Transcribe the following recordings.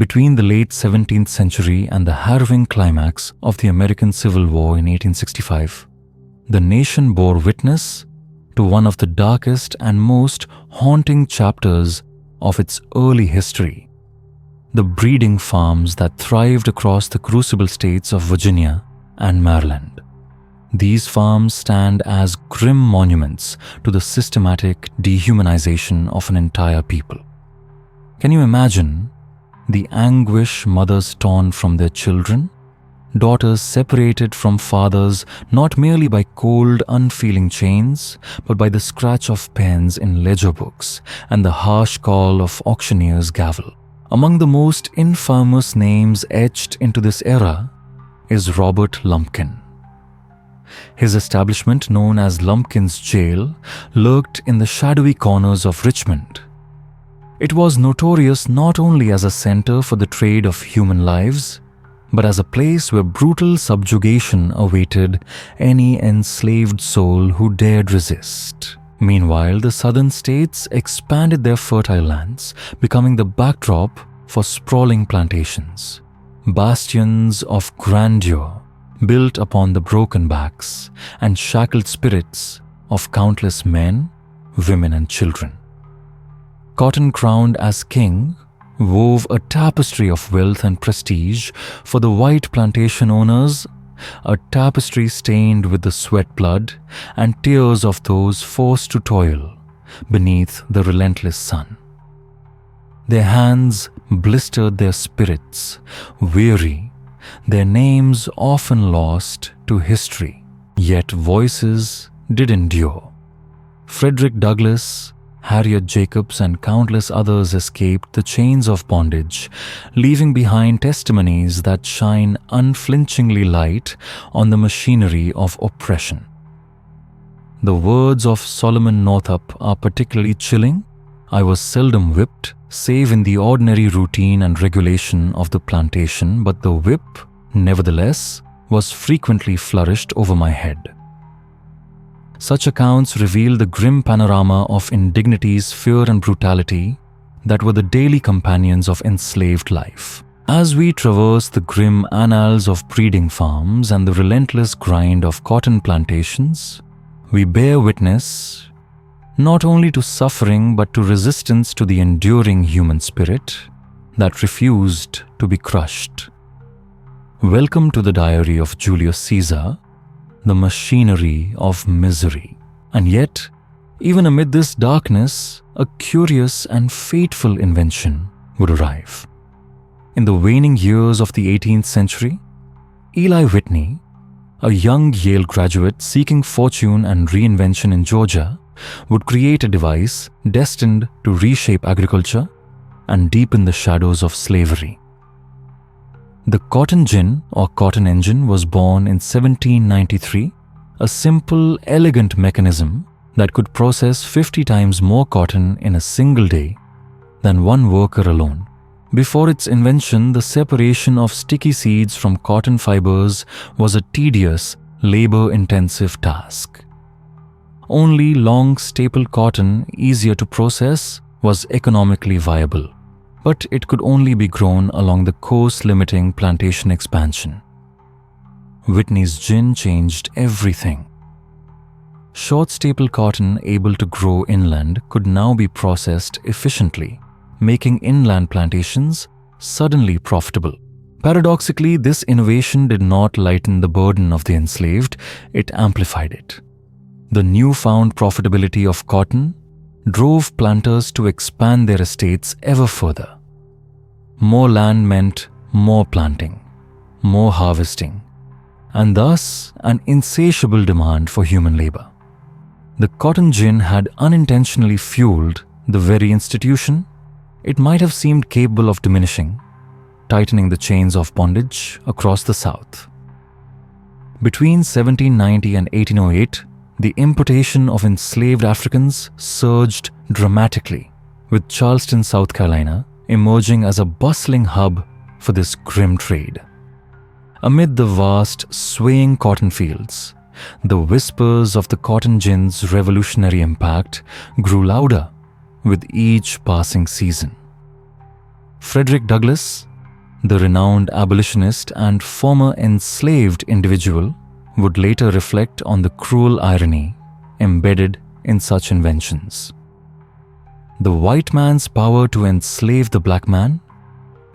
Between the late 17th century and the harrowing climax of the American Civil War in 1865, the nation bore witness to one of the darkest and most haunting chapters of its early history: the breeding farms that thrived across the crucible states of Virginia and Maryland. These farms stand as grim monuments to the systematic dehumanization of an entire people. Can you imagine the anguish mothers torn from their children, daughters separated from fathers not merely by cold, unfeeling chains, but by the scratch of pens in ledger books and the harsh call of auctioneer's gavel? Among the most infamous names etched into this era is Robert Lumpkin. His establishment, known as Lumpkin's Jail, lurked in the shadowy corners of Richmond. It was notorious not only as a center for the trade of human lives, but as a place where brutal subjugation awaited any enslaved soul who dared resist. Meanwhile, the southern states expanded their fertile lands, becoming the backdrop for sprawling plantations, bastions of grandeur built upon the broken backs and shackled spirits of countless men, women, and children. Cotton, crowned as king, wove a tapestry of wealth and prestige for the white plantation owners, a tapestry stained with the sweat, blood, and tears of those forced to toil beneath the relentless sun. Their hands blistered their spirits, weary, their names often lost to history, yet voices did endure. Frederick Douglass, Harriet Jacobs, and countless others escaped the chains of bondage, leaving behind testimonies that shine unflinchingly light on the machinery of oppression. The words of Solomon Northup are particularly chilling. "I was seldom whipped, save in the ordinary routine and regulation of the plantation, but the whip, nevertheless, was frequently flourished over my head." Such accounts reveal the grim panorama of indignities, fear, and brutality that were the daily companions of enslaved life. As we traverse the grim annals of breeding farms and the relentless grind of cotton plantations, we bear witness not only to suffering but to resistance to the enduring human spirit that refused to be crushed. Welcome to the diary of Julius Caesar, the machinery of misery. And yet, even amid this darkness, a curious and fateful invention would arrive. In the waning years of the 18th century, Eli Whitney, a young Yale graduate seeking fortune and reinvention in Georgia, would create a device destined to reshape agriculture and deepen the shadows of slavery. The cotton gin or cotton engine was born in 1793, a simple, elegant mechanism that could process 50 times more cotton in a single day than one worker alone. Before its invention, the separation of sticky seeds from cotton fibers was a tedious, labor-intensive task. Only long staple cotton, easier to process, was economically viable, but it could only be grown along the course-limiting plantation expansion. Whitney's gin changed everything. Short staple cotton able to grow inland could now be processed efficiently, making inland plantations suddenly profitable. Paradoxically, this innovation did not lighten the burden of the enslaved, it amplified it. The newfound profitability of cotton drove planters to expand their estates ever further. More land meant more planting, more harvesting, and thus an insatiable demand for human labor. The cotton gin had unintentionally fueled the very institution it might have seemed capable of diminishing, tightening the chains of bondage across the South. Between 1790 and 1808, the importation of enslaved Africans surged dramatically, with Charleston, South Carolina, emerging as a bustling hub for this grim trade. Amid the vast, swaying cotton fields, the whispers of the cotton gin's revolutionary impact grew louder with each passing season. Frederick Douglass, The renowned abolitionist and former enslaved individual would later reflect on the cruel irony embedded in such inventions. The white man's power to enslave the black man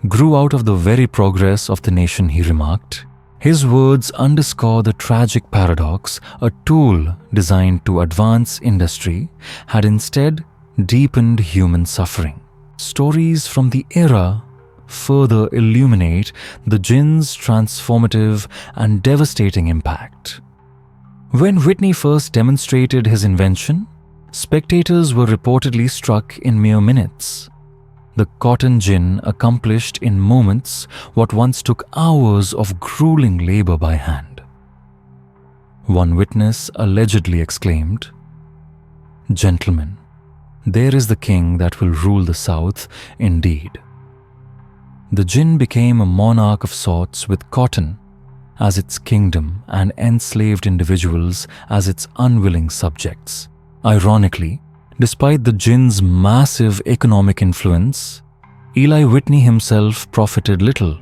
grew out of the very progress of the nation, he remarked. His words underscore the tragic paradox: a tool designed to advance industry had instead deepened human suffering. Stories from the era further illuminate the gin's transformative and devastating impact. When Whitney first demonstrated his invention, spectators were reportedly struck in mere minutes. The cotton gin accomplished in moments what once took hours of grueling labor by hand. One witness allegedly exclaimed, "Gentlemen, there is the king that will rule the South indeed." The gin became a monarch of sorts, with cotton as its kingdom and enslaved individuals as its unwilling subjects. Ironically, despite the gin's massive economic influence, Eli Whitney himself profited little.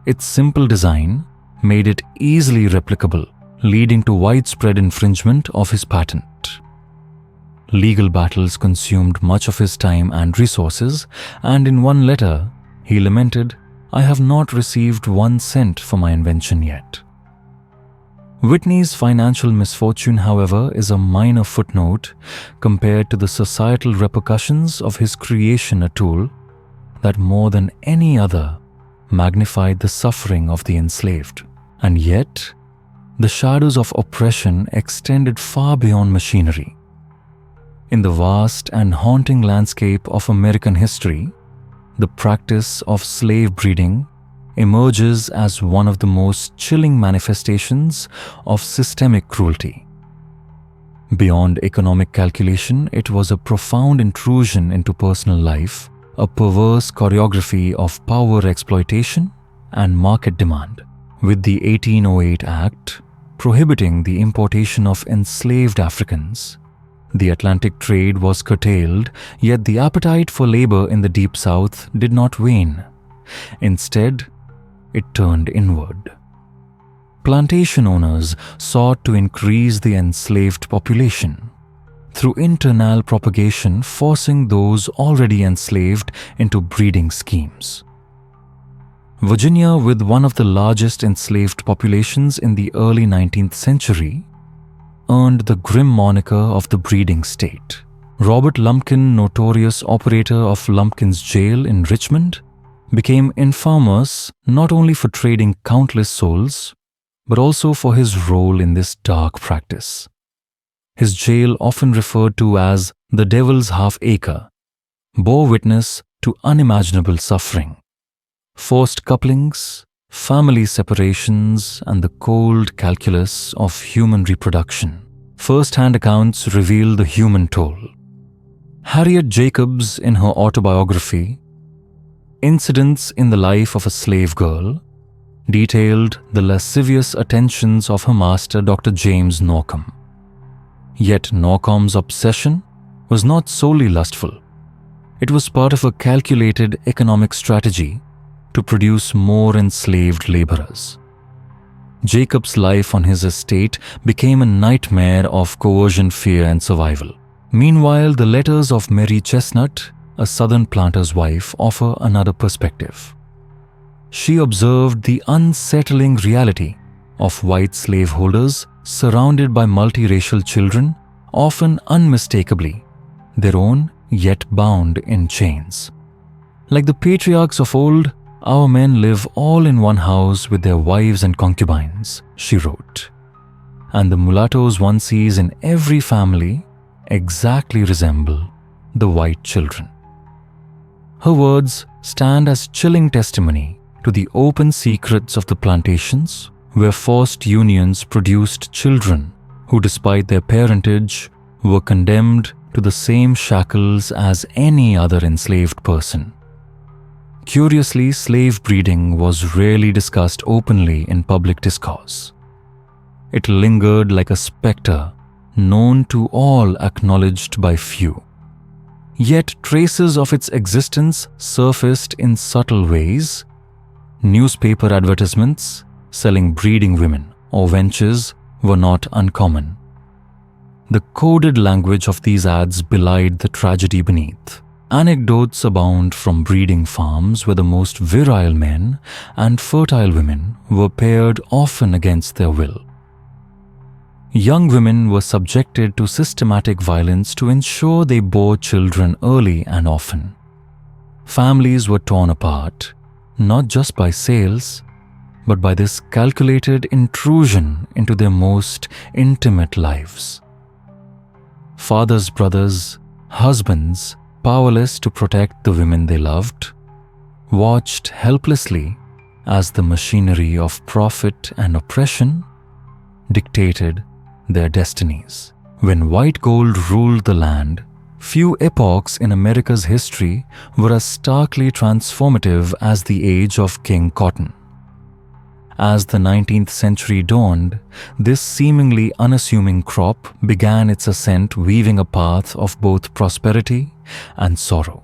Its simple design made it easily replicable, leading to widespread infringement of his patent. Legal battles consumed much of his time and resources, and in one letter, he lamented, "I have not received 1 cent for my invention yet." Whitney's financial misfortune, however, is a minor footnote compared to the societal repercussions of his creation, a tool that more than any other magnified the suffering of the enslaved. And yet, the shadows of oppression extended far beyond machinery. In the vast and haunting landscape of American history, the practice of slave breeding emerges as one of the most chilling manifestations of systemic cruelty. Beyond economic calculation, it was a profound intrusion into personal life, a perverse choreography of power exploitation and market demand. With the 1808 Act prohibiting the importation of enslaved Africans, the Atlantic trade was curtailed, yet the appetite for labor in the Deep South did not wane. Instead, it turned inward. Plantation owners sought to increase the enslaved population through internal propagation, forcing those already enslaved into breeding schemes. Virginia, with one of the largest enslaved populations in the early 19th century, earned the grim moniker of the breeding state. Robert Lumpkin, notorious operator of Lumpkin's jail in Richmond, became infamous not only for trading countless souls, but also for his role in this dark practice. His jail, often referred to as the Devil's Half-Acre, bore witness to unimaginable suffering. Forced couplings, family separations, and the cold calculus of human reproduction. First-hand accounts reveal the human toll. Harriet Jacobs, in her autobiography, Incidents in the Life of a Slave Girl, detailed the lascivious attentions of her master, Dr. James Norcom. Yet Norcom's obsession was not solely lustful. It was part of a calculated economic strategy to produce more enslaved laborers. Jacob's life on his estate became a nightmare of coercion, fear, and survival. Meanwhile, the letters of Mary Chestnut, a southern planter's wife, offer another perspective. She observed the unsettling reality of white slaveholders surrounded by multiracial children, often unmistakably their own, yet bound in chains. Like the patriarchs of old, our men live all in one house with their wives and concubines, she wrote, and the mulattoes one sees in every family exactly resemble the white children. Her words stand as chilling testimony to the open secrets of the plantations, where forced unions produced children who, despite their parentage, were condemned to the same shackles as any other enslaved person. Curiously, slave breeding was rarely discussed openly in public discourse. It lingered like a specter, known to all, acknowledged by few. Yet traces of its existence surfaced in subtle ways Newspaper advertisements selling breeding women or wenches were not uncommon. The coded language of these ads belied the tragedy beneath. Anecdotes abound from breeding farms where the most virile men and fertile women were paired often against their will. Young women were subjected to systematic violence to ensure they bore children early and often. Families were torn apart, not just by sales, but by this calculated intrusion into their most intimate lives. Fathers, brothers, husbands, powerless to protect the women they loved, watched helplessly as the machinery of profit and oppression dictated their destinies. When white gold ruled the land, few epochs in America's history were as starkly transformative as the age of King Cotton. As the 19th century dawned, this seemingly unassuming crop began its ascent, weaving a path of both prosperity and sorrow.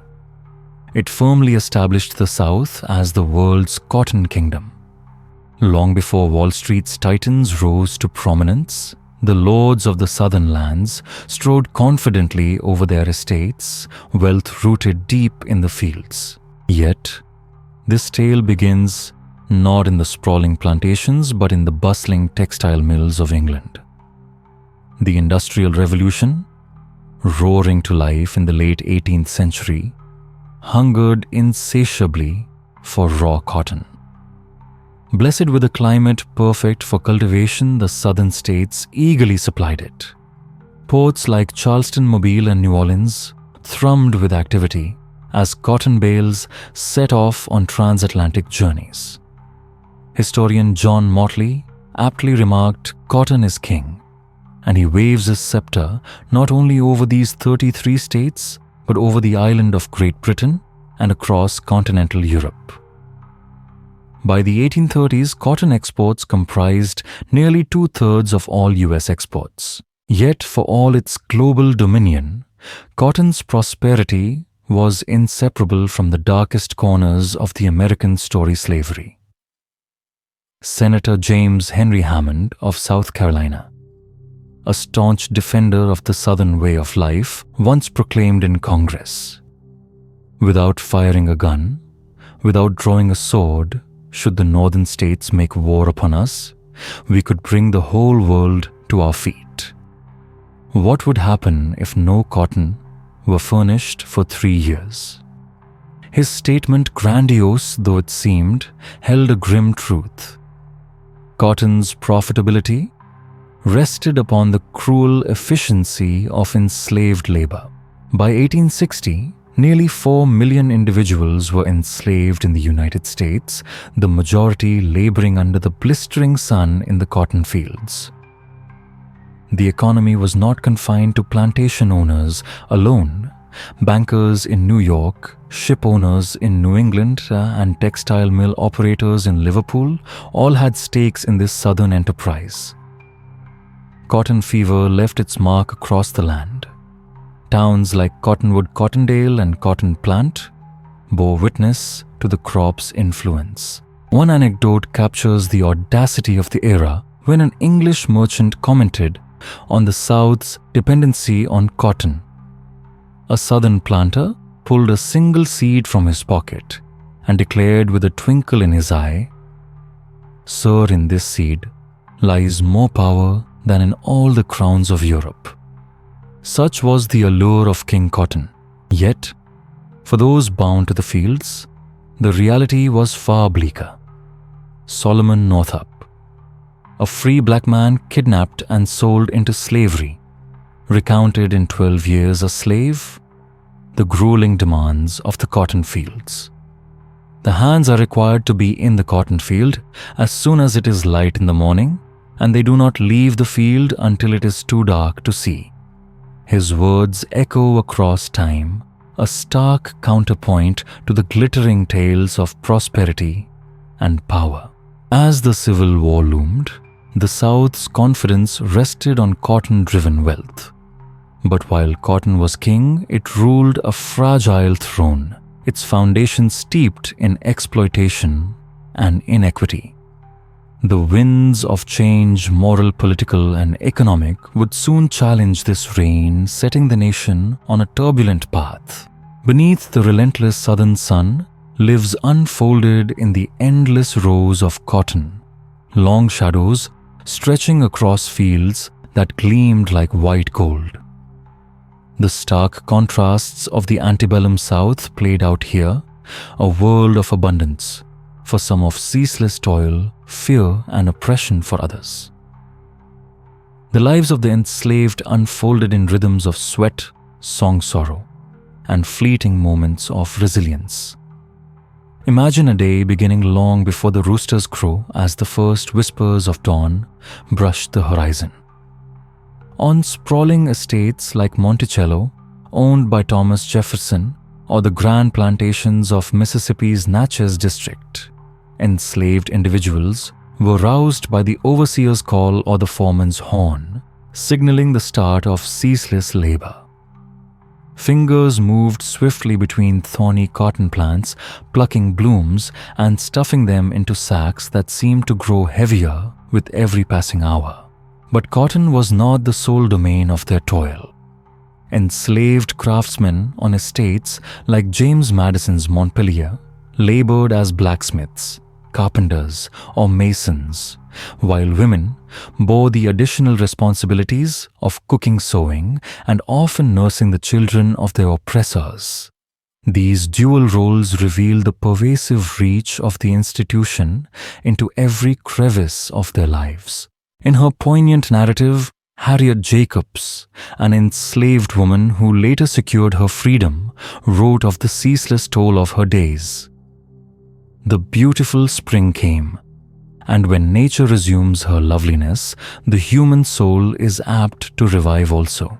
It firmly established the South as the world's cotton kingdom. Long before Wall Street's titans rose to prominence, the lords of the southern lands strode confidently over their estates, wealth rooted deep in the fields. Yet, this tale begins not in the sprawling plantations but in the bustling textile mills of England. The Industrial Revolution, roaring to life in the late 18th century, hungered insatiably for raw cotton. Blessed with a climate perfect for cultivation, the southern states eagerly supplied it. Ports like Charleston, Mobile, and New Orleans thrummed with activity as cotton bales set off on transatlantic journeys. Historian John Motley aptly remarked, "Cotton is king," and he waves his scepter not only over these 33 states, but over the island of Great Britain and across continental Europe. By the 1830s, cotton exports comprised nearly 2/3 of all US exports. Yet, for all its global dominion, cotton's prosperity was inseparable from the darkest corners of the American story slavery. Senator James Henry Hammond of South Carolina, a staunch defender of the Southern way of life, once proclaimed in Congress, "Without firing a gun, without drawing a sword, should the northern states make war upon us, we could bring the whole world to our feet." What would happen if no cotton were furnished for 3 years? His statement, grandiose though it seemed, held a grim truth. Cotton's profitability rested upon the cruel efficiency of enslaved labor. By 1860, nearly 4 million individuals were enslaved in the United States, the majority laboring under the blistering sun in the cotton fields. The economy was not confined to plantation owners alone. Bankers in New York, ship owners in New England, and textile mill operators in Liverpool all had stakes in this southern enterprise. Cotton fever left its mark across the land. Towns like Cottonwood, Cottondale, and Cotton Plant bore witness to the crop's influence. One anecdote captures the audacity of the era when an English merchant commented on the South's dependency on cotton. A southern planter pulled a single seed from his pocket and declared with a twinkle in his eye, "Sir, in this seed lies more power than in all the crowns of Europe." Such was the allure of King Cotton. Yet, for those bound to the fields, the reality was far bleaker. Solomon Northup, a free black man kidnapped and sold into slavery, recounted in 12 Years a Slave the grueling demands of the cotton fields. The hands are required to be in the cotton field as soon as it is light in the morning, and they do not leave the field until it is too dark to see. His words echo across time, a stark counterpoint to the glittering tales of prosperity and power. As the Civil War loomed, the South's confidence rested on cotton-driven wealth. But while cotton was king, it ruled a fragile throne, its foundation steeped in exploitation and inequity. The winds of change, moral, political, and economic, would soon challenge this reign, setting the nation on a turbulent path. Beneath the relentless southern sun lives unfolded in the endless rows of cotton, long shadows stretching across fields that gleamed like white gold. The stark contrasts of the antebellum South played out here, a world of abundance for some, of ceaseless toil, fear, and oppression for others. The lives of the enslaved unfolded in rhythms of sweat, song-sorrow, and fleeting moments of resilience. Imagine a day beginning long before the roosters crow as the first whispers of dawn brush the horizon. On sprawling estates like Monticello, owned by Thomas Jefferson, or the grand plantations of Mississippi's Natchez district, enslaved individuals were roused by the overseer's call or the foreman's horn, signaling the start of ceaseless labor. Fingers moved swiftly between thorny cotton plants, plucking blooms and stuffing them into sacks that seemed to grow heavier with every passing hour. But cotton was not the sole domain of their toil. Enslaved craftsmen on estates like James Madison's Montpelier labored as blacksmiths, carpenters, or masons, while women bore the additional responsibilities of cooking, sewing, and often nursing the children of their oppressors. These dual roles reveal the pervasive reach of the institution into every crevice of their lives. In her poignant narrative, Harriet Jacobs, an enslaved woman who later secured her freedom, wrote of the ceaseless toll of her days. The beautiful spring came, and when nature resumes her loveliness, the human soul is apt to revive also.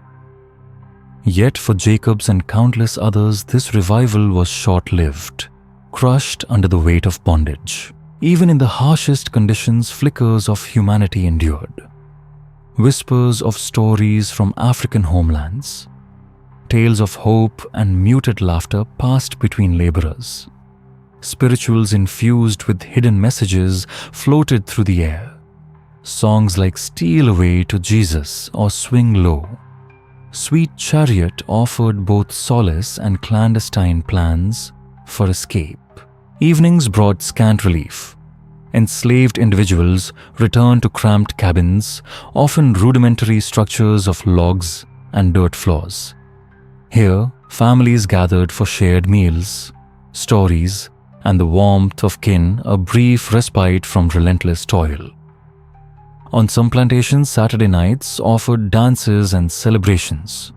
Yet for Jacobs and countless others, this revival was short-lived, crushed under the weight of bondage. Even in the harshest conditions, flickers of humanity endured. Whispers of stories from African homelands, tales of hope and muted laughter passed between laborers. Spirituals infused with hidden messages floated through the air. Songs like "Steal Away to Jesus" or "Swing Low." "Sweet Chariot" offered both solace and clandestine plans for escape. Evenings brought scant relief. Enslaved individuals returned to cramped cabins, often rudimentary structures of logs and dirt floors. Here, families gathered for shared meals, stories, and the warmth of kin, a brief respite from relentless toil. On some plantations, Saturday nights offered dances and celebrations,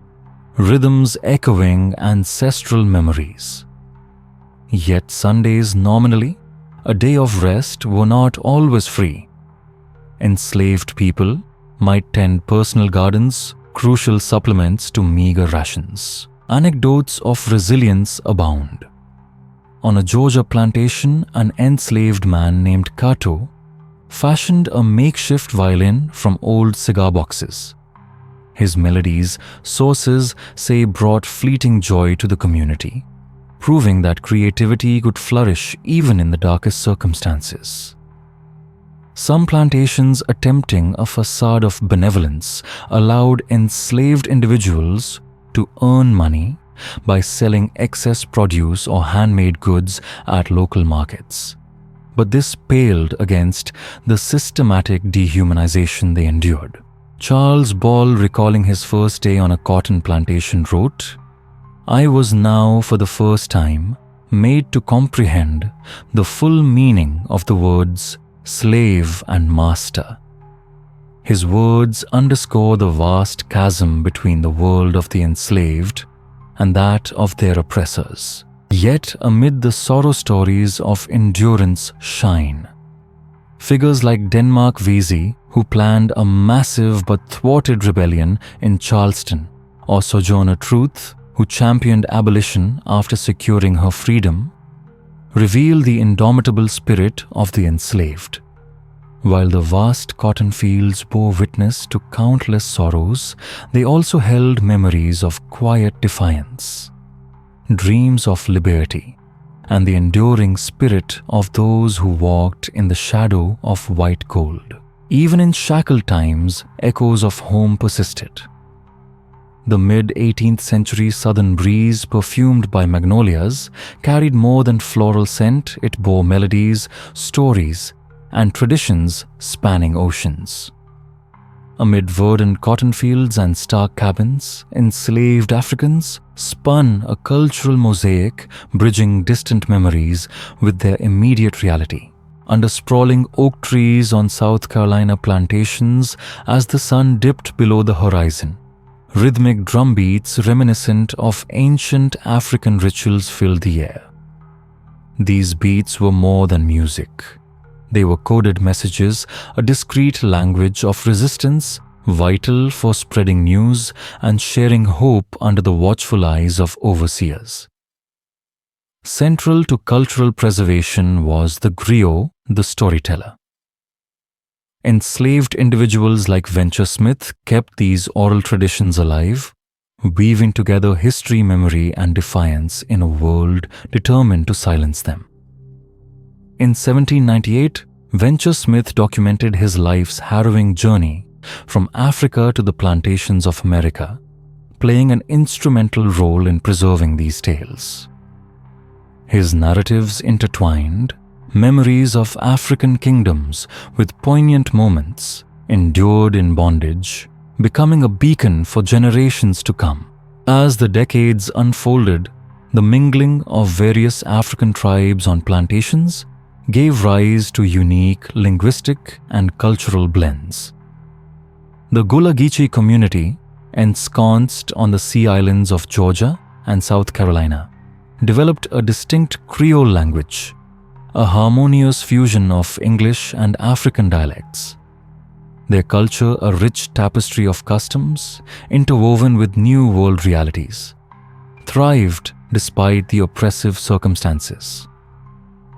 rhythms echoing ancestral memories. Yet Sundays, nominally a day of rest, were not always free. Enslaved people might tend personal gardens, crucial supplements to meager rations. Anecdotes of resilience abound. On a Georgia plantation, an enslaved man named Cato fashioned a makeshift violin from old cigar boxes. His melodies, sources say, brought fleeting joy to the community, proving that creativity could flourish even in the darkest circumstances. Some plantations, attempting a facade of benevolence, allowed enslaved individuals to earn money by selling excess produce or handmade goods at local markets. But this paled against the systematic dehumanization they endured. Charles Ball, recalling his first day on a cotton plantation, wrote, "I was now for the first time made to comprehend the full meaning of the words slave and master." His words underscore the vast chasm between the world of the enslaved and that of their oppressors. Yet amid the sorrow, stories of endurance shine. Figures like Denmark Vesey, who planned a massive but thwarted rebellion in Charleston, or Sojourner Truth, who championed abolition after securing her freedom, reveal the indomitable spirit of the enslaved. While the vast cotton fields bore witness to countless sorrows, they also held memories of quiet defiance, dreams of liberty, and the enduring spirit of those who walked in the shadow of white gold. Even in shackled times, echoes of home persisted. The mid-18th century southern breeze, perfumed by magnolias, carried more than floral scent. It bore melodies, stories, and traditions spanning oceans. Amid verdant cotton fields and stark cabins, enslaved Africans spun a cultural mosaic bridging distant memories with their immediate reality. Under sprawling oak trees on South Carolina plantations, as the sun dipped below the horizon, rhythmic drum beats reminiscent of ancient African rituals filled the air. These beats were more than music. They were coded messages, a discrete language of resistance, vital for spreading news and sharing hope under the watchful eyes of overseers. Central to cultural preservation was the griot, the storyteller. Enslaved individuals like Venture Smith kept these oral traditions alive, weaving together history, memory, and defiance in a world determined to silence them. In 1798, Venture Smith documented his life's harrowing journey from Africa to the plantations of America, playing an instrumental role in preserving these tales. His narratives intertwined memories of African kingdoms with poignant moments endured in bondage, becoming a beacon for generations to come. As the decades unfolded, the mingling of various African tribes on plantations gave rise to unique linguistic and cultural blends. The Gullah Geechee community, ensconced on the sea islands of Georgia and South Carolina, developed a distinct Creole language, a harmonious fusion of English and African dialects. Their culture a rich tapestry of customs interwoven with new world realities, thrived despite the oppressive circumstances.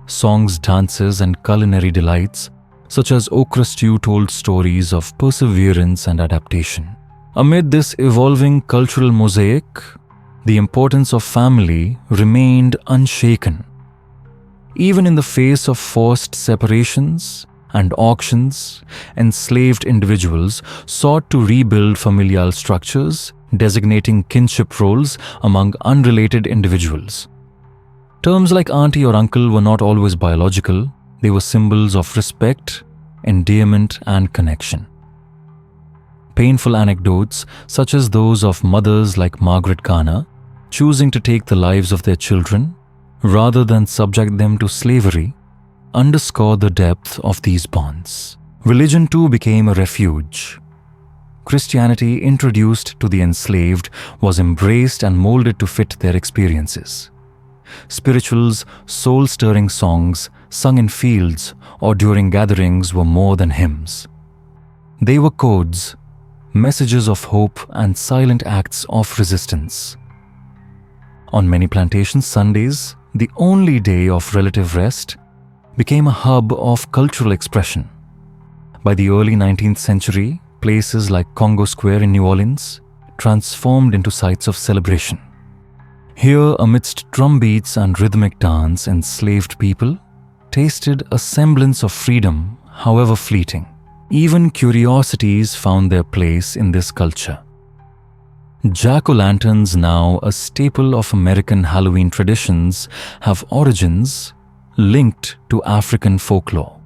Songs, dances, and culinary delights such as okra stew told stories of perseverance and adaptation. Amid this evolving cultural mosaic, the importance of family remained unshaken. Even in the face of forced separations and auctions, enslaved individuals sought to rebuild familial structures, designating kinship roles among unrelated individuals. Terms like auntie or uncle were not always biological, they were symbols of respect, endearment, and connection. Painful anecdotes, such as those of mothers like Margaret Garner, choosing to take the lives of their children rather than subject them to slavery, underscore the depth of these bonds. Religion too became a refuge. Christianity, introduced to the enslaved, was embraced and molded to fit their experiences. Spirituals, soul-stirring songs sung in fields or during gatherings were more than hymns. They were codes, messages of hope, and silent acts of resistance. On many plantations, Sundays, the only day of relative rest, became a hub of cultural expression. By the early 19th century, places like Congo Square in New Orleans transformed into sites of celebration. Here, amidst drum beats and rhythmic dance, enslaved people tasted a semblance of freedom, however fleeting. Even curiosities found their place in this culture. Jack-o'-lanterns, now a staple of American Halloween traditions, have origins linked to African folklore.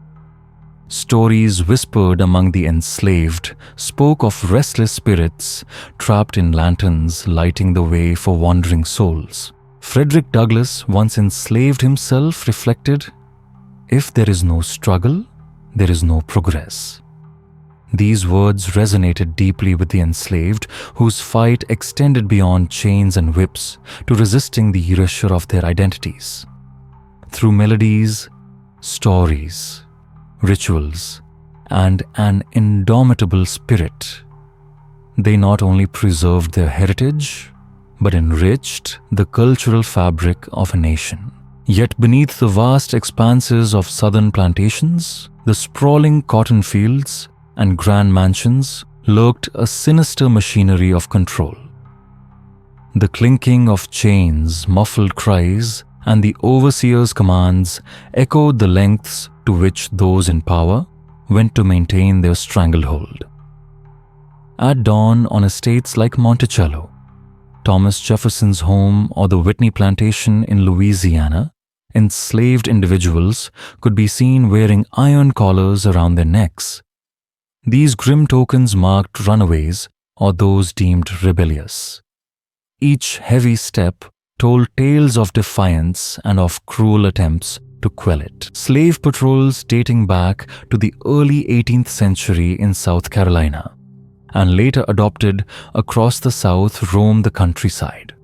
Stories whispered among the enslaved spoke of restless spirits trapped in lanterns lighting the way for wandering souls. Frederick Douglass, once enslaved himself, reflected, "If there is no struggle, there is no progress." These words resonated deeply with the enslaved, whose fight extended beyond chains and whips to resisting the erasure of their identities. Through melodies, stories, rituals, and an indomitable spirit, they not only preserved their heritage, but enriched the cultural fabric of a nation. Yet beneath the vast expanses of southern plantations, the sprawling cotton fields, and grand mansions lurked a sinister machinery of control. The clinking of chains, muffled cries, and the overseer's commands echoed the lengths to which those in power went to maintain their stranglehold. At dawn on estates like Monticello, Thomas Jefferson's home, or the Whitney plantation in Louisiana, enslaved individuals could be seen wearing iron collars around their necks. These grim tokens marked runaways or those deemed rebellious. Each heavy step told tales of defiance and of cruel attempts to quell it. Slave patrols dating back to the early 18th century in South Carolina and later adopted across the South roamed the countryside.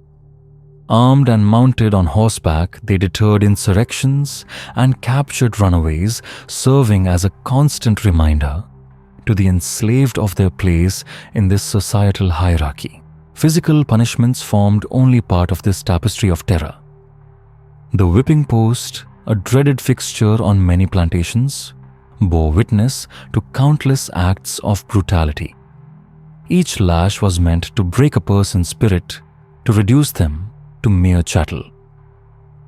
Armed and mounted on horseback, they deterred insurrections and captured runaways, serving as a constant reminder to the enslaved of their place in this societal hierarchy. Physical punishments formed only part of this tapestry of terror. The whipping post, a dreaded fixture on many plantations, bore witness to countless acts of brutality. Each lash was meant to break a person's spirit, to reduce them to mere chattel.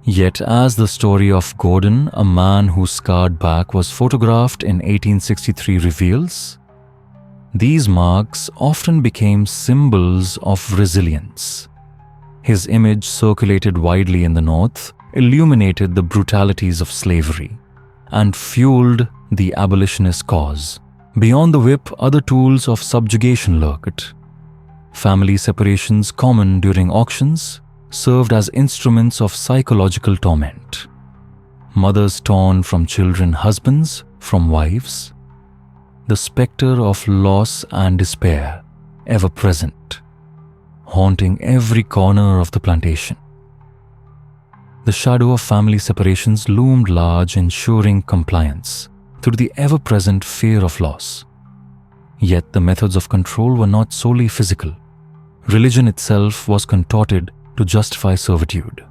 Yet as the story of Gordon, a man whose scarred back was photographed in 1863 reveals, these marks often became symbols of resilience. His image circulated widely in the North, illuminated the brutalities of slavery, and fueled the abolitionist cause. Beyond the whip, other tools of subjugation lurked. Family separations common during auctions served as instruments of psychological torment. Mothers torn from children, husbands from wives. The specter of loss and despair ever present, haunting every corner of the plantation. The shadow of family separations loomed large, ensuring compliance through the ever-present fear of loss. Yet the methods of control were not solely physical. Religion itself was contorted to justify servitude.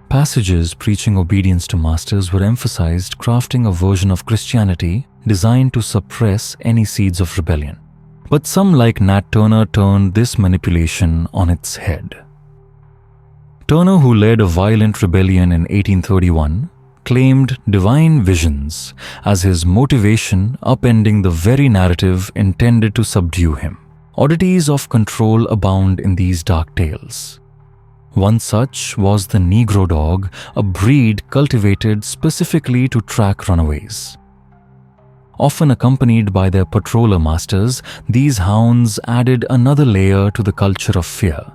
Passages preaching obedience to masters were emphasized, crafting a version of Christianity designed to suppress any seeds of rebellion. But some like Nat Turner turned this manipulation on its head. Turner, who led a violent rebellion in 1831, claimed divine visions as his motivation, upending the very narrative intended to subdue him. Oddities of control abound in these dark tales. One such was the Negro dog, a breed cultivated specifically to track runaways. Often accompanied by their patroller masters, these hounds added another layer to the culture of fear.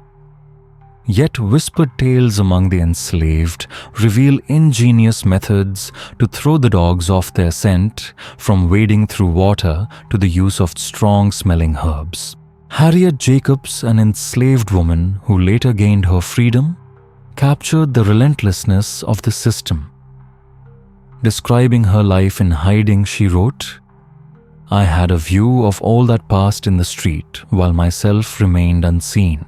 Yet whispered tales among the enslaved reveal ingenious methods to throw the dogs off their scent, from wading through water to the use of strong-smelling herbs. Harriet Jacobs, an enslaved woman who later gained her freedom, captured the relentlessness of the system. Describing her life in hiding, she wrote, "I had a view of all that passed in the street while myself remained unseen."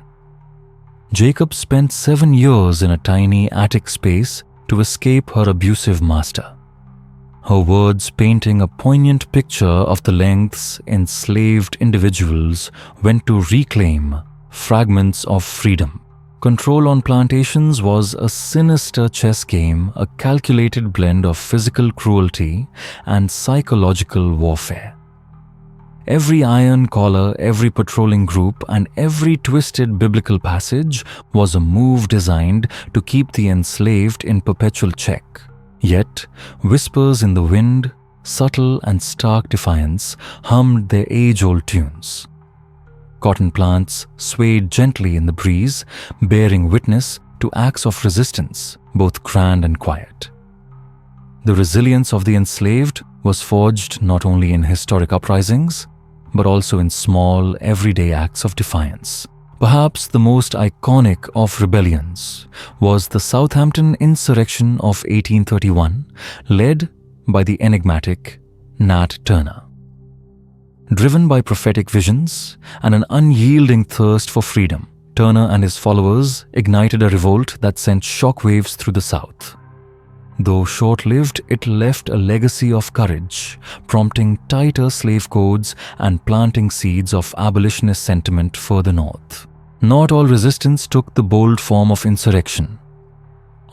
Jacob spent 7 years in a tiny attic space to escape her abusive master. Her words painting a poignant picture of the lengths enslaved individuals went to reclaim fragments of freedom. Control on plantations was a sinister chess game, a calculated blend of physical cruelty and psychological warfare. Every iron collar, every patrolling group, and every twisted biblical passage was a move designed to keep the enslaved in perpetual check. Yet, whispers in the wind, subtle and stark defiance, hummed their age-old tunes. Cotton plants swayed gently in the breeze, bearing witness to acts of resistance, both grand and quiet. The resilience of the enslaved was forged not only in historic uprisings, but also in small, everyday acts of defiance. Perhaps the most iconic of rebellions was the Southampton insurrection of 1831, led by the enigmatic Nat Turner. Driven by prophetic visions and an unyielding thirst for freedom, Turner and his followers ignited a revolt that sent shockwaves through the South. Though short-lived, it left a legacy of courage, prompting tighter slave codes and planting seeds of abolitionist sentiment further north. Not all resistance took the bold form of insurrection.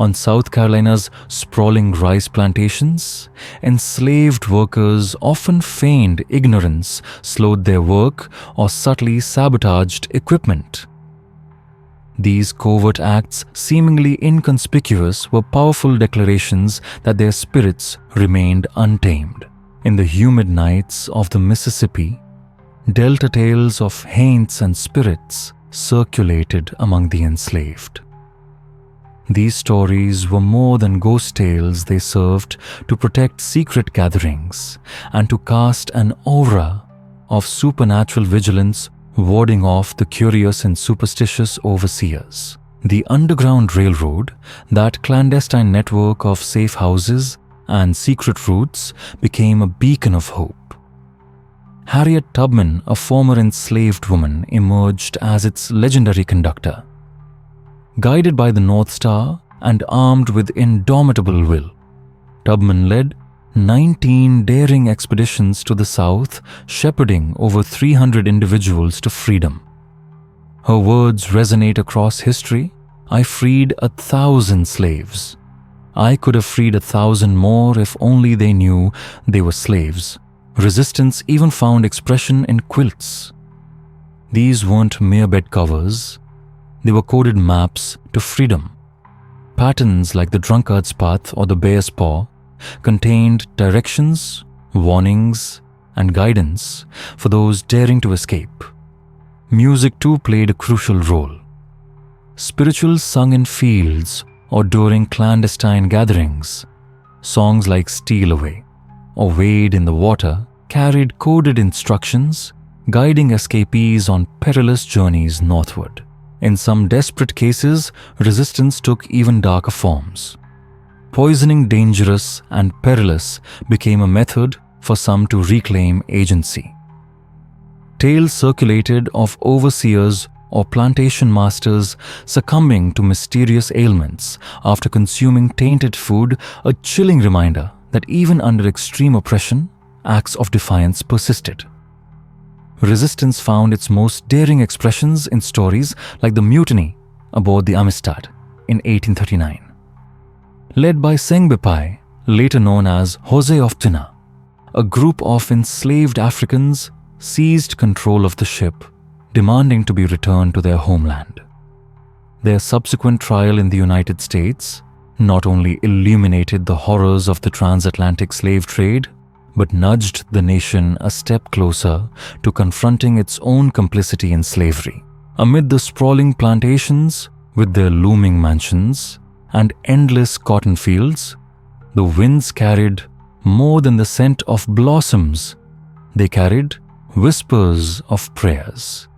On South Carolina's sprawling rice plantations, enslaved workers often feigned ignorance, slowed their work, or subtly sabotaged equipment. These covert acts, seemingly inconspicuous, were powerful declarations that their spirits remained untamed. In the humid nights of the Mississippi, Delta tales of haints and spirits circulated among the enslaved. These stories were more than ghost tales. They served to protect secret gatherings and to cast an aura of supernatural vigilance, warding off the curious and superstitious overseers. The Underground Railroad, that clandestine network of safe houses and secret routes, became a beacon of hope. Harriet Tubman, a former enslaved woman, emerged as its legendary conductor. Guided by the North Star and armed with indomitable will, Tubman led 19 daring expeditions to the South, shepherding over 300 individuals to freedom. Her words resonate across history. "I freed 1,000 slaves. I could have freed 1,000 more if only they knew they were slaves." Resistance even found expression in quilts. These weren't mere bed covers. They were coded maps to freedom. Patterns like the drunkard's path or the bear's paw contained directions, warnings, and guidance for those daring to escape. Music too played a crucial role. Spirituals sung in fields or during clandestine gatherings. Songs like "Steal Away" or "Wade in the Water" carried coded instructions, guiding escapees on perilous journeys northward. In some desperate cases, resistance took even darker forms. Poisoning dangerous and perilous became a method for some to reclaim agency. Tales circulated of overseers or plantation masters succumbing to mysterious ailments after consuming tainted food, a chilling reminder that even under extreme oppression, acts of defiance persisted. Resistance found its most daring expressions in stories like the mutiny aboard the Amistad in 1839. Led by Sengbepai, later known as Jose of Tina, a group of enslaved Africans seized control of the ship, demanding to be returned to their homeland. Their subsequent trial in the United States not only illuminated the horrors of the transatlantic slave trade, but nudged the nation a step closer to confronting its own complicity in slavery. Amid the sprawling plantations, with their looming mansions and endless cotton fields, the winds carried more than the scent of blossoms. They carried whispers of prayers.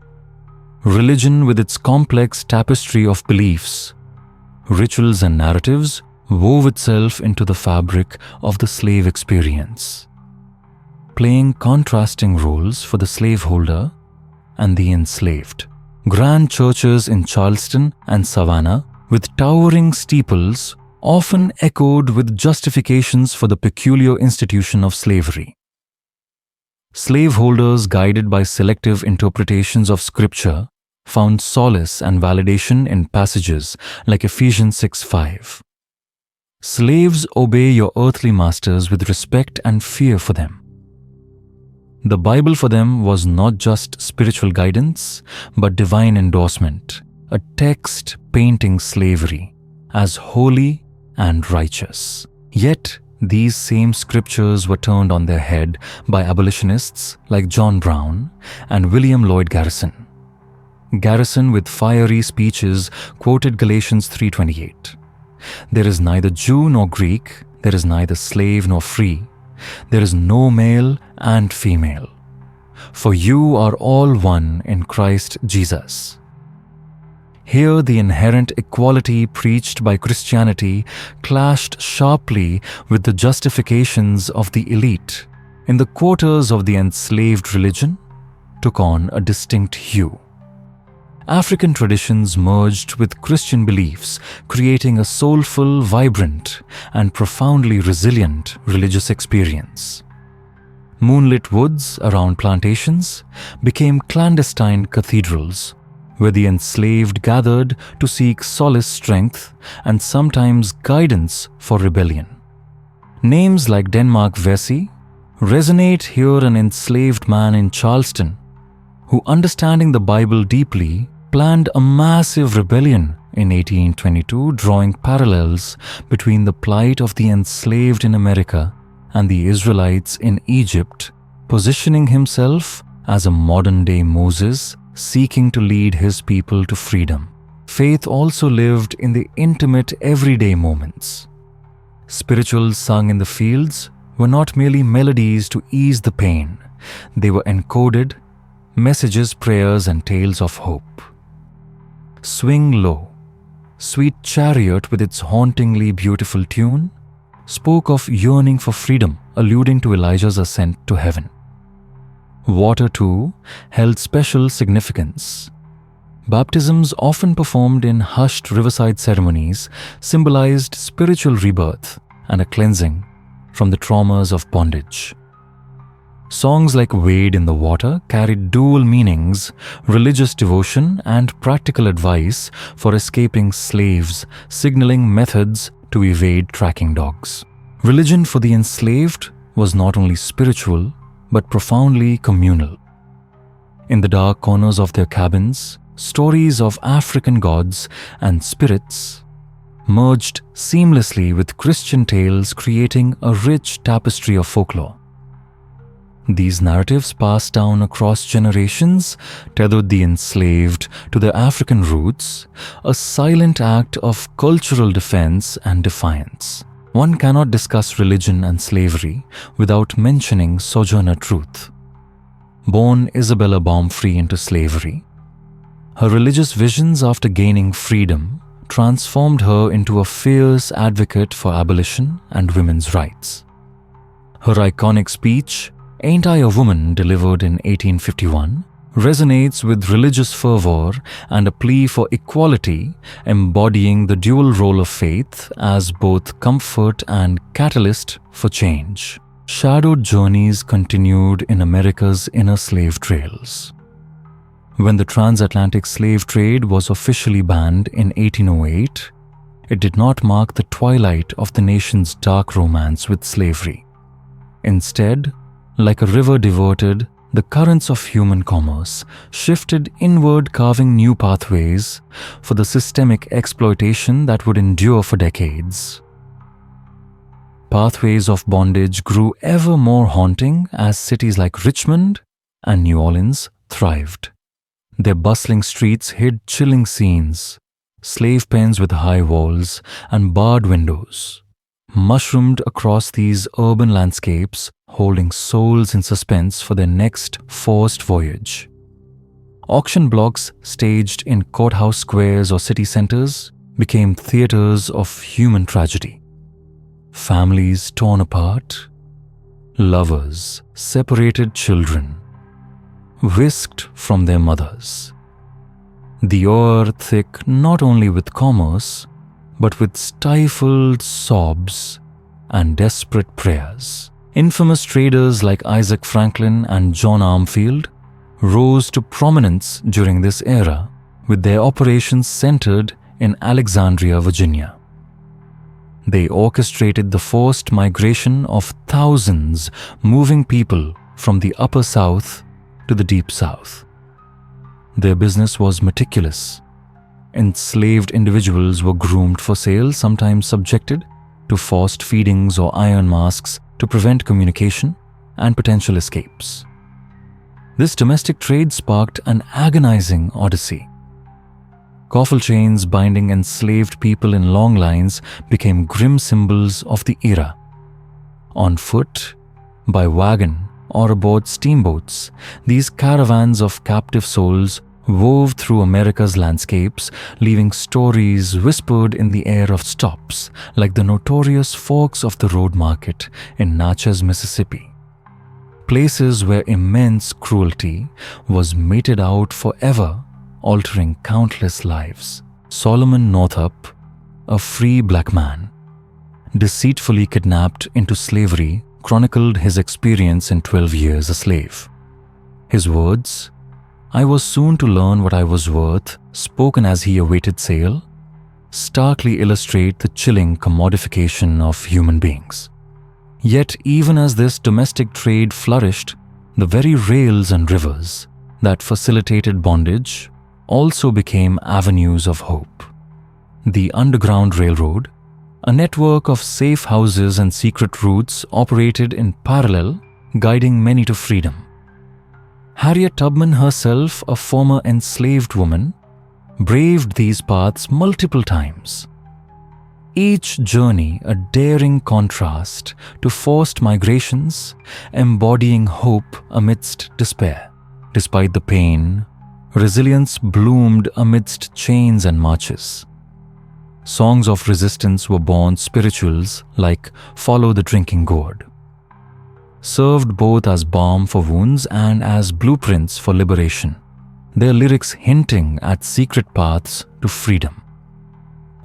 Religion, with its complex tapestry of beliefs, rituals and narratives, wove itself into the fabric of the slave experience, playing contrasting roles for the slaveholder and the enslaved. Grand churches in Charleston and Savannah, with towering steeples, often echoed with justifications for the peculiar institution of slavery. Slaveholders, guided by selective interpretations of Scripture, found solace and validation in passages like Ephesians 6:5. Slaves, obey your earthly masters with respect and fear for them. The Bible for them was not just spiritual guidance, but divine endorsement, a text painting slavery as holy and righteous. Yet, these same scriptures were turned on their head by abolitionists like John Brown and William Lloyd Garrison. Garrison, with fiery speeches, quoted Galatians 3:28. "There is neither Jew nor Greek, there is neither slave nor free, there is no male and female, for you are all one in Christ Jesus." Here, the inherent equality preached by Christianity clashed sharply with the justifications of the elite. In the quarters of the enslaved, religion took on a distinct hue. African traditions merged with Christian beliefs, creating a soulful, vibrant, and profoundly resilient religious experience. Moonlit woods around plantations became clandestine cathedrals, where the enslaved gathered to seek solace, strength, and sometimes guidance for rebellion. Names like Denmark Vesey resonate here. An enslaved man in Charleston who, understanding the Bible deeply, planned a massive rebellion in 1822, drawing parallels between the plight of the enslaved in America and the Israelites in Egypt, positioning himself as a modern-day Moses seeking to lead his people to freedom. Faith also lived in the intimate everyday moments. Spirituals sung in the fields were not merely melodies to ease the pain. They were encoded messages, prayers, and tales of hope. Swing Low, Sweet Chariot with its hauntingly beautiful tune, spoke of yearning for freedom, alluding to Elijah's ascent to heaven. Water, too, held special significance. Baptisms, often performed in hushed riverside ceremonies, symbolized spiritual rebirth and a cleansing from the traumas of bondage. Songs like Wade in the Water carried dual meanings: religious devotion and practical advice for escaping slaves, signaling methods to evade tracking dogs. Religion for the enslaved was not only spiritual, but profoundly communal. In the dark corners of their cabins, stories of African gods and spirits merged seamlessly with Christian tales, creating a rich tapestry of folklore. These narratives, passed down across generations, tethered the enslaved to their African roots, a silent act of cultural defense and defiance. One cannot discuss religion and slavery without mentioning Sojourner Truth. Born Isabella Baumfree into slavery, her religious visions after gaining freedom transformed her into a fierce advocate for abolition and women's rights. Her iconic speech, "Ain't I a Woman," delivered in 1851, resonates with religious fervor and a plea for equality, embodying the dual role of faith as both comfort and catalyst for change. Shadowed journeys continued in America's inner slave trails. When the transatlantic slave trade was officially banned in 1808, it did not mark the twilight of the nation's dark romance with slavery. Instead, like a river diverted, the currents of human commerce shifted inward, carving new pathways for the systemic exploitation that would endure for decades. Pathways of bondage grew ever more haunting as cities like Richmond and New Orleans thrived. Their bustling streets hid chilling scenes, slave pens with high walls and barred windows mushroomed across these urban landscapes, holding souls in suspense for their next forced voyage. Auction blocks staged in courthouse squares or city centers became theaters of human tragedy. Families torn apart, lovers, separated children, whisked from their mothers. The air thick not only with commerce, but with stifled sobs and desperate prayers. Infamous traders like Isaac Franklin and John Armfield rose to prominence during this era, with their operations centered in Alexandria, Virginia. They orchestrated the forced migration of thousands, moving people from the Upper South to the Deep South. Their business was meticulous. Enslaved individuals were groomed for sale, sometimes subjected to forced feedings or iron masks to prevent communication and potential escapes. This domestic trade sparked an agonizing odyssey. Coffle chains binding enslaved people in long lines became grim symbols of the era. On foot, by wagon, or aboard steamboats, these caravans of captive souls wove through America's landscapes, leaving stories whispered in the air of stops like the notorious Forks of the Road Market in Natchez, Mississippi. Places where immense cruelty was meted out forever, altering countless lives. Solomon Northup, a free black man, deceitfully kidnapped into slavery, chronicled his experience in 12 Years a Slave. His words, I was soon to learn what I was worth, spoken as he awaited sale, starkly illustrate the chilling commodification of human beings. Yet even as this domestic trade flourished, the very rails and rivers that facilitated bondage also became avenues of hope. The Underground Railroad, a network of safe houses and secret routes, operated in parallel, guiding many to freedom. Harriet Tubman herself, a former enslaved woman, braved these paths multiple times. Each journey a daring contrast to forced migrations, embodying hope amidst despair. Despite the pain, resilience bloomed amidst chains and marches. Songs of resistance were born, spirituals like Follow the Drinking Gourd, served both as balm for wounds and as blueprints for liberation, their lyrics hinting at secret paths to freedom.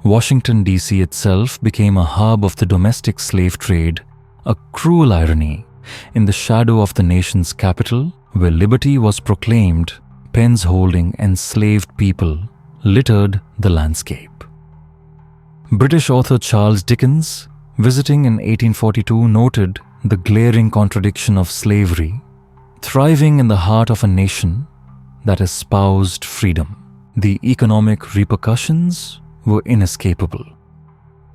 Washington, D.C. itself became a hub of the domestic slave trade, a cruel irony in the shadow of the nation's capital, where liberty was proclaimed, pens holding enslaved people littered the landscape. British author Charles Dickens, visiting in 1842, noted the glaring contradiction of slavery, thriving in the heart of a nation that espoused freedom. The economic repercussions were inescapable.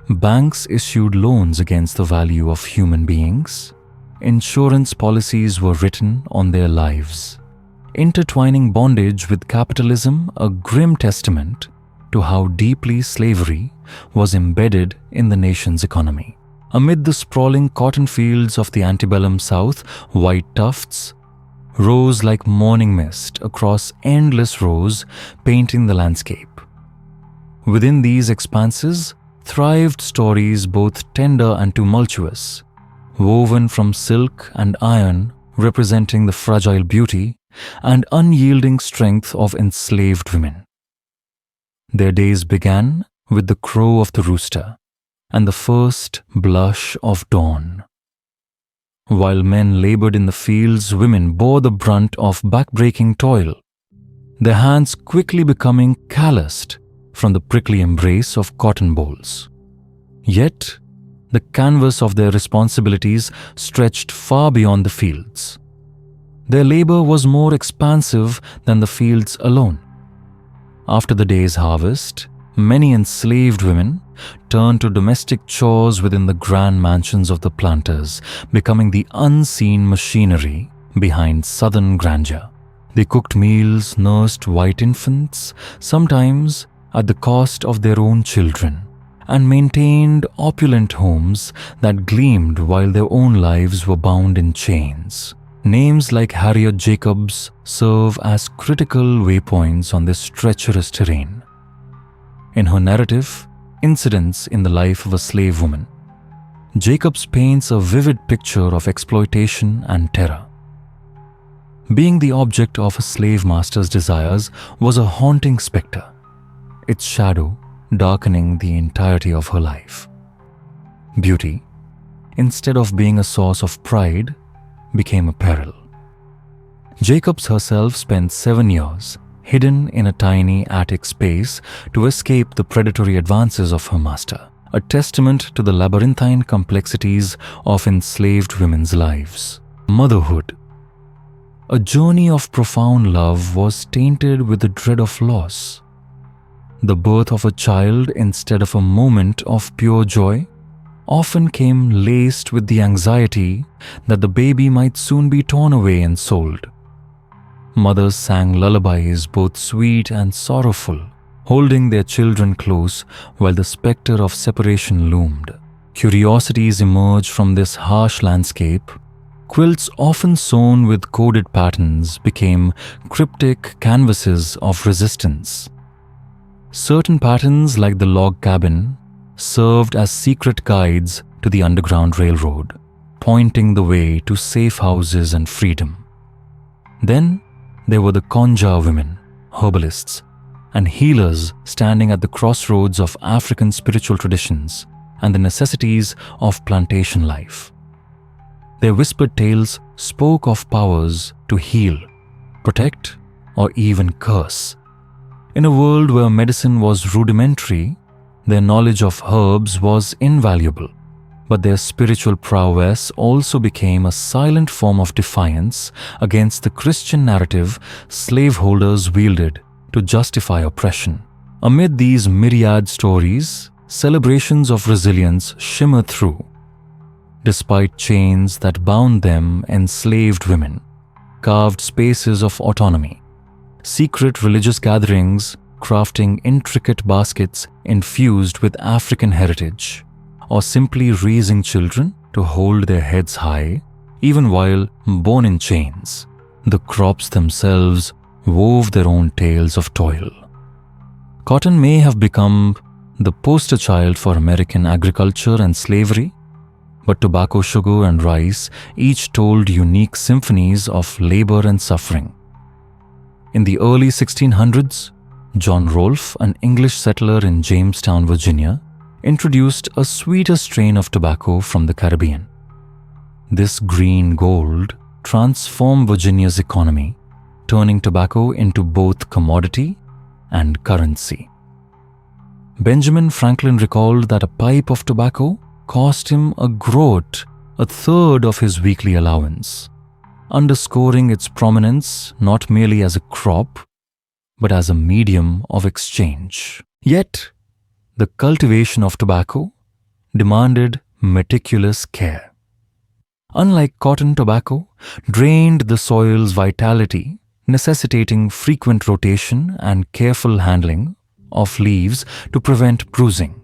Banks issued loans against the value of human beings. Insurance policies were written on their lives, intertwining bondage with capitalism, a grim testament to how deeply slavery was embedded in the nation's economy. Amid the sprawling cotton fields of the antebellum South, white tufts rose like morning mist across endless rows, painting the landscape. Within these expanses thrived stories both tender and tumultuous, woven from silk and iron, representing the fragile beauty and unyielding strength of enslaved women. Their days began with the crow of the rooster and the first blush of dawn. While men labored in the fields, women bore the brunt of backbreaking toil, their hands quickly becoming calloused from the prickly embrace of cotton bolls. Yet, the canvas of their responsibilities stretched far beyond the fields. Their labor was more expansive than the fields alone. After the day's harvest, many enslaved women turned to domestic chores within the grand mansions of the planters, becoming the unseen machinery behind southern grandeur. They cooked meals, nursed white infants, sometimes at the cost of their own children, and maintained opulent homes that gleamed while their own lives were bound in chains. Names like Harriet Jacobs serve as critical waypoints on this treacherous terrain. In her narrative, Incidents in the Life of a Slave Woman, Jacobs paints a vivid picture of exploitation and terror. Being the object of a slave master's desires was a haunting specter, its shadow darkening the entirety of her life. Beauty, instead of being a source of pride, became a peril. Jacobs herself spent 7 years hidden in a tiny attic space to escape the predatory advances of her master, a testament to the labyrinthine complexities of enslaved women's lives. Motherhood, a journey of profound love, was tainted with the dread of loss. The birth of a child, instead of a moment of pure joy, often came laced with the anxiety that the baby might soon be torn away and sold. Mothers sang lullabies both sweet and sorrowful, holding their children close while the specter of separation loomed. Curiosities emerged from this harsh landscape. Quilts often sewn with coded patterns became cryptic canvases of resistance. Certain patterns, like the log cabin, served as secret guides to the Underground Railroad, pointing the way to safe houses and freedom. Then there were the Conja women, herbalists, and healers standing at the crossroads of African spiritual traditions and the necessities of plantation life. Their whispered tales spoke of powers to heal, protect, or even curse. In a world where medicine was rudimentary, their knowledge of herbs was invaluable, but their spiritual prowess also became a silent form of defiance against the Christian narrative slaveholders wielded to justify oppression. Amid these myriad stories, celebrations of resilience shimmer through. Despite chains that bound them, enslaved women carved spaces of autonomy. Secret religious gatherings crafting intricate baskets infused with African heritage, or simply raising children to hold their heads high, even while born in chains. The crops themselves wove their own tales of toil. Cotton may have become the poster child for American agriculture and slavery, but tobacco, sugar, and rice each told unique symphonies of labor and suffering. In the early 1600s, John Rolfe, an English settler in Jamestown, Virginia, introduced a sweeter strain of tobacco from the Caribbean. This green gold transformed Virginia's economy, turning tobacco into both commodity and currency. Benjamin Franklin recalled that a pipe of tobacco cost him a groat, a third of his weekly allowance, underscoring its prominence not merely as a crop, but as a medium of exchange. Yet, the cultivation of tobacco demanded meticulous care. Unlike cotton, tobacco drained the soil's vitality, necessitating frequent rotation and careful handling of leaves to prevent bruising.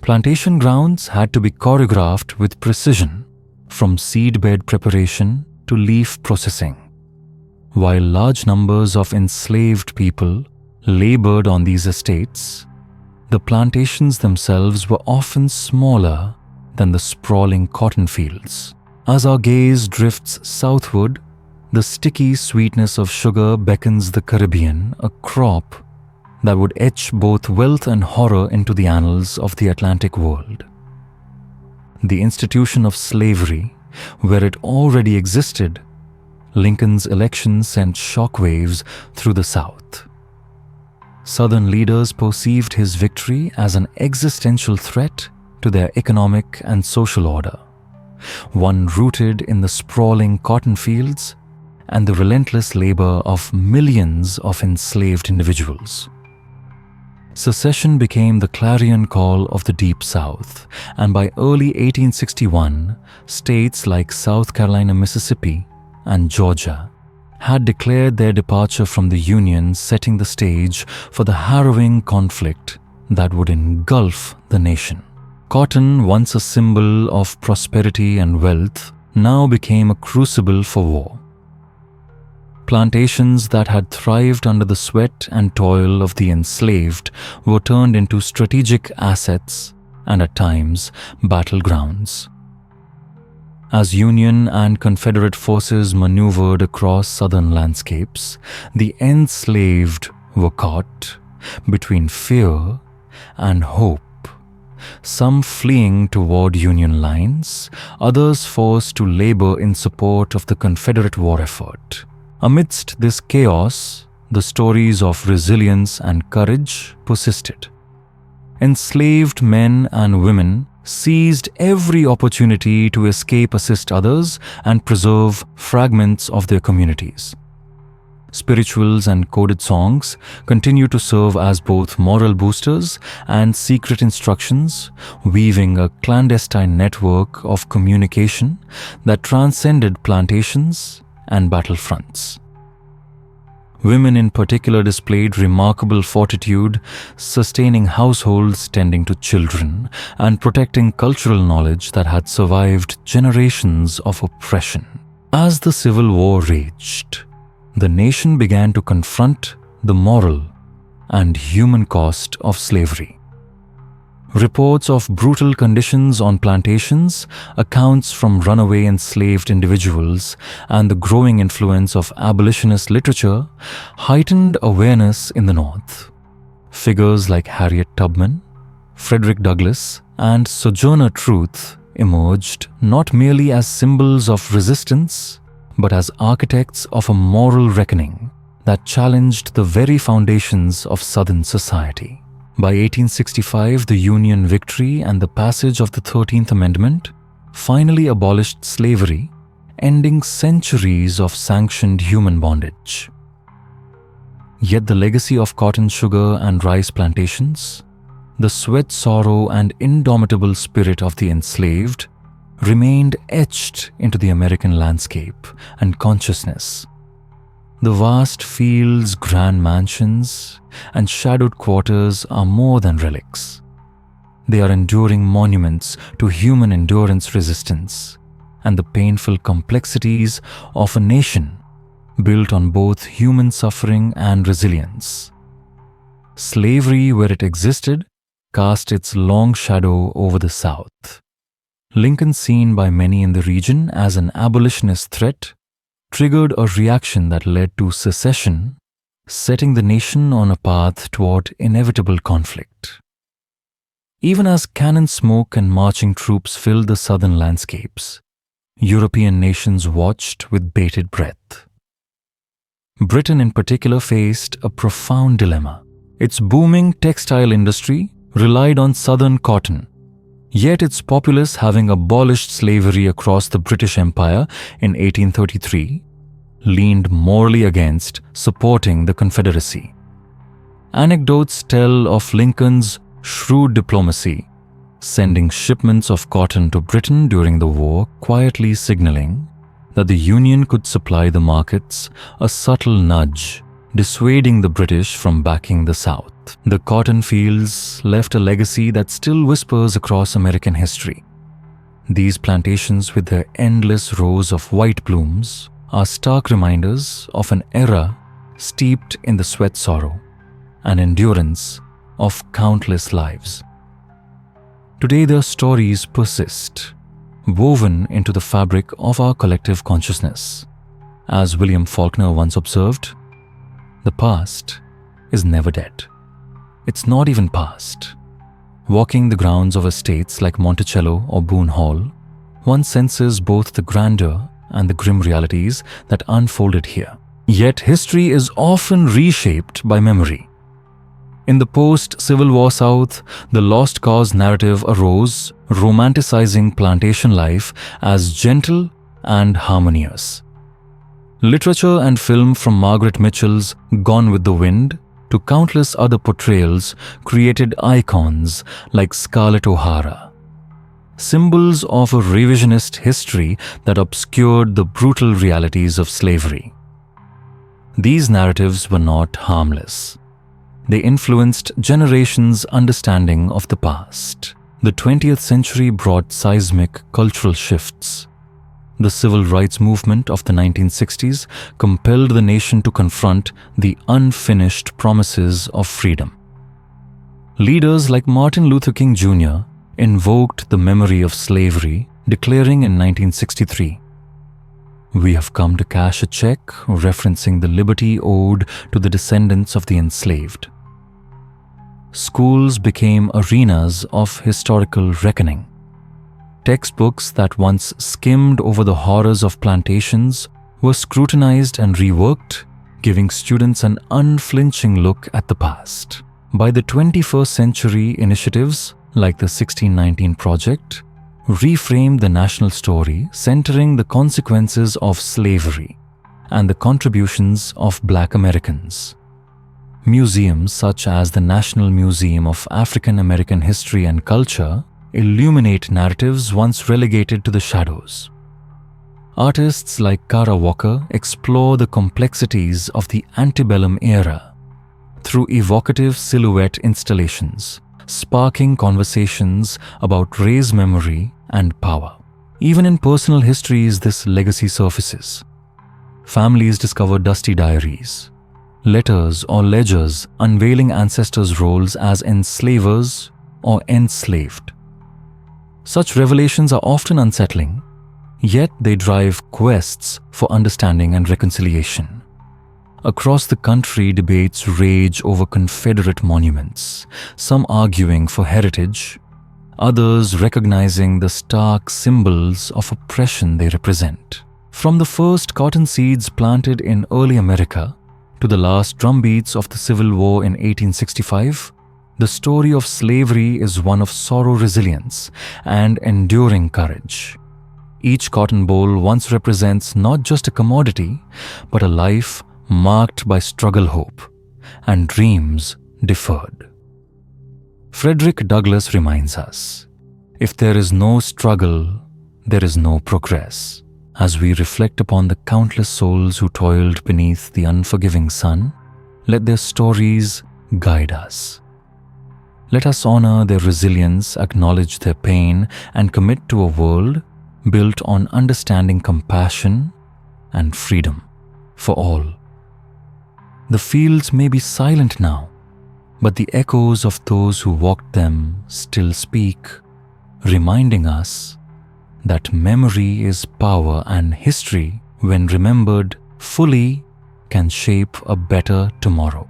Plantation grounds had to be choreographed with precision, from seedbed preparation to leaf processing. While large numbers of enslaved people labored on these estates, the plantations themselves were often smaller than the sprawling cotton fields. As our gaze drifts southward, the sticky sweetness of sugar beckons the Caribbean, a crop that would etch both wealth and horror into the annals of the Atlantic world. The institution of slavery, where it already existed, Lincoln's election sent shockwaves through the South. Southern leaders perceived his victory as an existential threat to their economic and social order, one rooted in the sprawling cotton fields and the relentless labor of millions of enslaved individuals. Secession became the clarion call of the Deep South, and by early 1861, states like South Carolina, Mississippi, and Georgia had declared their departure from the Union, setting the stage for the harrowing conflict that would engulf the nation. Cotton, once a symbol of prosperity and wealth, now became a crucible for war. Plantations that had thrived under the sweat and toil of the enslaved were turned into strategic assets and, at times, battlegrounds. As Union and Confederate forces maneuvered across southern landscapes, the enslaved were caught between fear and hope, some fleeing toward Union lines, others forced to labor in support of the Confederate war effort. Amidst this chaos, the stories of resilience and courage persisted. Enslaved men and women seized every opportunity to escape, assist others, and preserve fragments of their communities. Spirituals and coded songs continue to serve as both moral boosters and secret instructions, weaving a clandestine network of communication that transcended plantations and battlefronts. Women in particular displayed remarkable fortitude, sustaining households, tending to children, and protecting cultural knowledge that had survived generations of oppression. As the Civil War raged, the nation began to confront the moral and human cost of slavery. Reports of brutal conditions on plantations, accounts from runaway enslaved individuals, and the growing influence of abolitionist literature heightened awareness in the North. Figures like Harriet Tubman, Frederick Douglass, and Sojourner Truth emerged not merely as symbols of resistance, but as architects of a moral reckoning that challenged the very foundations of Southern society. By 1865, the Union victory and the passage of the 13th Amendment finally abolished slavery, ending centuries of sanctioned human bondage. Yet the legacy of cotton, sugar, and rice plantations, the sweat, sorrow, and indomitable spirit of the enslaved remained etched into the American landscape and consciousness. The vast fields, grand mansions, and shadowed quarters are more than relics. They are enduring monuments to human endurance, resistance, and the painful complexities of a nation built on both human suffering and resilience. Slavery, where it existed, cast its long shadow over the South. Lincoln, seen by many in the region as an abolitionist threat, triggered a reaction that led to secession, setting the nation on a path toward inevitable conflict. Even as cannon smoke and marching troops filled the southern landscapes, European nations watched with bated breath. Britain in particular faced a profound dilemma. Its booming textile industry relied on southern cotton, yet its populace, having abolished slavery across the British Empire in 1833, leaned morally against supporting the Confederacy. Anecdotes tell of Lincoln's shrewd diplomacy, sending shipments of cotton to Britain during the war, quietly signaling that the Union could supply the markets, a subtle nudge dissuading the British from backing the South. The cotton fields left a legacy that still whispers across American history. These plantations, with their endless rows of white blooms, are stark reminders of an era steeped in the sweat, sorrow, and endurance of countless lives. Today, their stories persist, woven into the fabric of our collective consciousness. As William Faulkner once observed, the past is never dead. It's not even past. Walking the grounds of estates like Monticello or Boone Hall, one senses both the grandeur and the grim realities that unfolded here. Yet history is often reshaped by memory. In the post-Civil War South, the lost cause narrative arose, romanticizing plantation life as gentle and harmonious. Literature and film, from Margaret Mitchell's Gone with the Wind to countless other portrayals, created icons like Scarlett O'Hara, symbols of a revisionist history that obscured the brutal realities of slavery. These narratives were not harmless. They influenced generations' understanding of the past. The 20th century brought seismic cultural shifts. The civil rights movement of the 1960s compelled the nation to confront the unfinished promises of freedom. Leaders like Martin Luther King Jr. invoked the memory of slavery, declaring in 1963, "We have come to cash a check referencing the liberty owed to the descendants of the enslaved." Schools became arenas of historical reckoning. Textbooks that once skimmed over the horrors of plantations were scrutinized and reworked, giving students an unflinching look at the past. By the 21st century, initiatives like the 1619 Project reframed the national story, centering the consequences of slavery and the contributions of Black Americans. Museums such as the National Museum of African American History and Culture illuminate narratives once relegated to the shadows. Artists like Kara Walker explore the complexities of the antebellum era through evocative silhouette installations, sparking conversations about race, memory, and power. Even in personal histories, this legacy surfaces. Families discover dusty diaries, letters or ledgers unveiling ancestors' roles as enslavers or enslaved. Such revelations are often unsettling, yet they drive quests for understanding and reconciliation. Across the country, debates rage over Confederate monuments, some arguing for heritage, others recognizing the stark symbols of oppression they represent. From the first cotton seeds planted in early America to the last drumbeats of the Civil War in 1865, the story of slavery is one of sorrow, resilience, and enduring courage. Each cotton boll once represents not just a commodity, but a life marked by struggle, hope, and dreams deferred. Frederick Douglass reminds us, if there is no struggle, there is no progress. As we reflect upon the countless souls who toiled beneath the unforgiving sun, let their stories guide us. Let us honor their resilience, acknowledge their pain, and commit to a world built on understanding, compassion, and freedom for all. The fields may be silent now, but the echoes of those who walked them still speak, reminding us that memory is power and history, when remembered fully, can shape a better tomorrow.